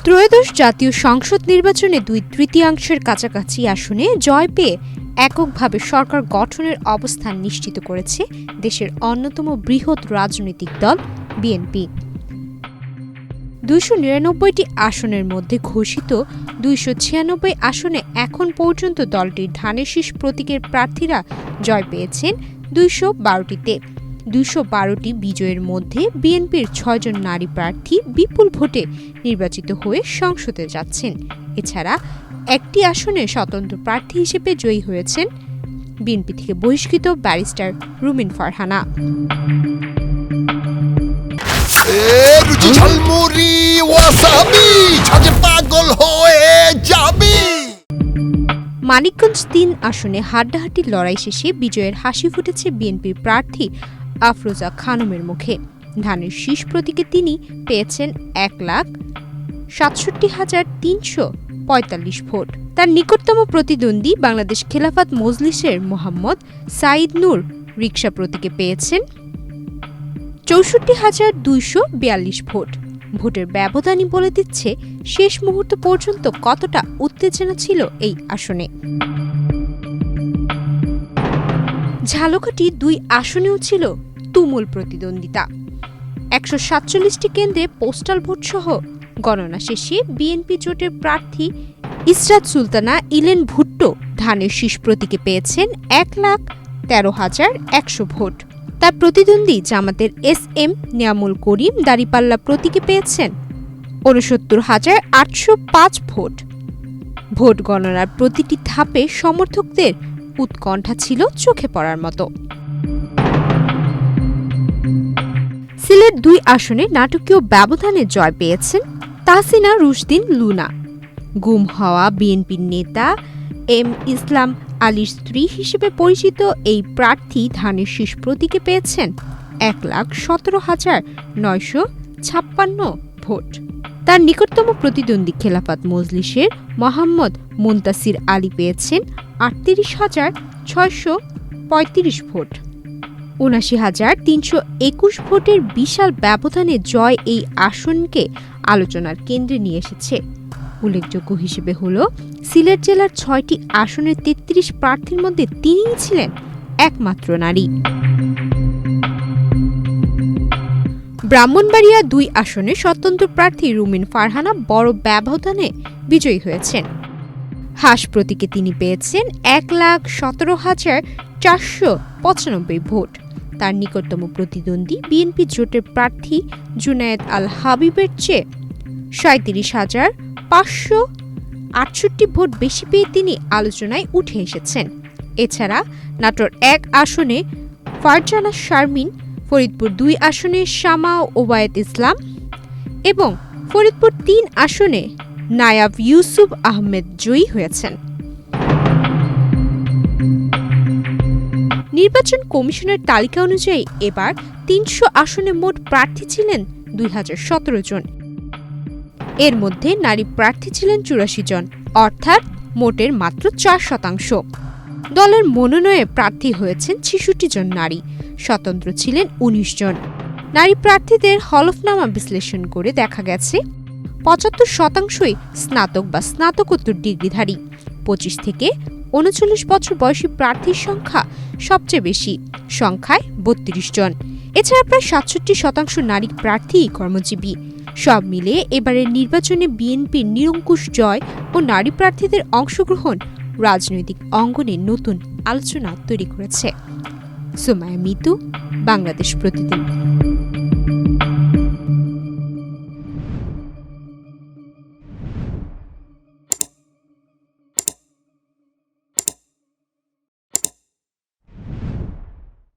ত্রয়োদশ জাতীয় সংসদ নির্বাচনে 2/3 কাছাকাছি আসনে জয় পেয়ে এককভাবে সরকার গঠনের অবস্থান নিশ্চিত করেছে দেশের অন্যতম বৃহৎ রাজনৈতিক দল বিএনপি। 299টি আসনের মধ্যে ঘোষিত 296 আসনে এখন পর্যন্ত দলটির ধানের শীষ প্রতীকের প্রার্থীরা জয় পেয়েছেন 212টিতে। 212টি বিজয়ের মধ্যে বিএনপির 6 জন নারী প্রার্থী বিপুল ভোটে নির্বাচিত হয়ে সংসদে যাচ্ছেন। এছাড়া একটি আসনে স্বতন্ত্র প্রার্থী হিসেবে জয়ী হয়েছেন বিএনপি থেকে বহিষ্কৃত ব্যারিস্টার রুমিন ফারহানা। মানিকগঞ্জ 3 আসনে হাড্ডাহাড্ডির লড়াই শেষে বিজয়ের হাসি ফুটেছে বিএনপির প্রার্থী আফরোজা খানমের মুখে। ধানের শীষ প্রতীকে তিনি পেয়েছেন 1,67,345 ভোট। তার নিকটতম প্রতিদ্বন্দ্বী বাংলাদেশ খেলাফত মজলিসের মোহাম্মদ সাঈদ নূর রিকশা প্রতীকে পেয়েছেন 64,242 ভোট। ভোটের ব্যবধানই বলে দিচ্ছে শেষ মুহূর্ত পর্যন্ত কতটা উত্তেজনা ছিল এই আসনে। ঝালকাঠি 2 আসনেও ছিল তুমুল প্রতিদ্বন্দ্বিতা। 147টি কেন্দ্রে পোস্টাল ভোট সহ গণনা শেষে বিএনপি জোটের প্রার্থী ইসরাত সুলতানা ইলেন ভুট্টো ধানের শীষ প্রতীকে পেয়েছেন 1,13,100 ভোট। তার প্রতিদ্বন্দ্বী জামাতের SM নিয়ামুল করিম দাঁড়িপাল্লা প্রতীকে পেয়েছেন 69,805 ভোট। ভোট গণনার প্রতিটি ধাপে সমর্থকদের উৎকণ্ঠা ছিল চোখে পড়ার মতো। সিলেট 2 আসনে নাটকীয় ব্যবধানে জয় পেয়েছেন তাহসিনা রুশদিন লুনা। গুম হওয়া বিএনপির নেতা এম ইসলাম আলীর স্ত্রী হিসেবে পরিচিত এই প্রার্থী ধানের শীষ প্রতীকে পেয়েছেন 1,17,956 ভোট। তার নিকটতম প্রতিদ্বন্দ্বী খেলাফত মজলিসের মোহাম্মদ মুনতাসির আলী পেয়েছেন 38,635 ভোট। 79,321 ভোটের বিশাল ব্যবধানে জয় এই আসনকে আলোচনার কেন্দ্রে নিয়ে এসেছে। উল্লেখযোগ্য হিসেবে হল সিলেট জেলার 6টি আসনের 33 প্রার্থীর মধ্যে তিনিই ছিলেন একমাত্র নারী। ব্রাহ্মণবাড়িয়া 2 আসনে স্বতন্ত্র প্রার্থী রুমিন ফারহানা বড় ব্যবধানে বিজয়ী হয়েছেন। হাঁস প্রতীকে তিনি পেয়েছেন 1,17,495 ভোট। তার নিকটতম প্রতিদ্বন্দ্বী বিএনপি জোটের প্রার্থী জুনায়েদ আল হাবিবের চেয়ে 37,568 ভোট বেশি পেয়ে তিনি আলোচনায় উঠে এসেছেন। এছাড়া নাটোর 1 আসনে ফারজানা শারমিন, ফরিদপুর 2 আসনে শামা ওবায়েদ ইসলাম এবং ফরিদপুর 3 আসনে নায়াব ইউসুফ আহমেদ জয়ী হয়েছেন। নির্বাচন কমিশনের তালিকা অনুযায়ী এবার 300 আসনে মোট প্রার্থী ছিলেন 2017 জন। এর মধ্যে নারী প্রার্থী ছিলেন 84 জন, অর্থাৎ মোটের মাত্র 4%। দলের মনোনয়নে প্রার্থী হয়েছেন 66 জন নারী, স্বতন্ত্র ছিলেন 19 জন। নারী প্রার্থীদের হলফনামা বিশ্লেষণ করে দেখা গেছে 75% স্নাতক বা স্নাতকোত্তর ডিগ্রিধারী। 25 থেকে 39 বছর বয়সী প্রার্থীর সংখ্যা সবচেয়ে বেশি, সংখ্যায় 32 জন। এছাড়া প্রায় 67% নারী প্রার্থী কর্মজীবী। সব মিলিয়ে এবারের নির্বাচনে বিএনপির নিরঙ্কুশ জয় ও নারী প্রার্থীদের অংশগ্রহণ রাজনৈতিক অঙ্গনে নতুন আলোচনা তৈরি করেছে। সুমাইয়া মিতু, বাংলাদেশ প্রতিদিন।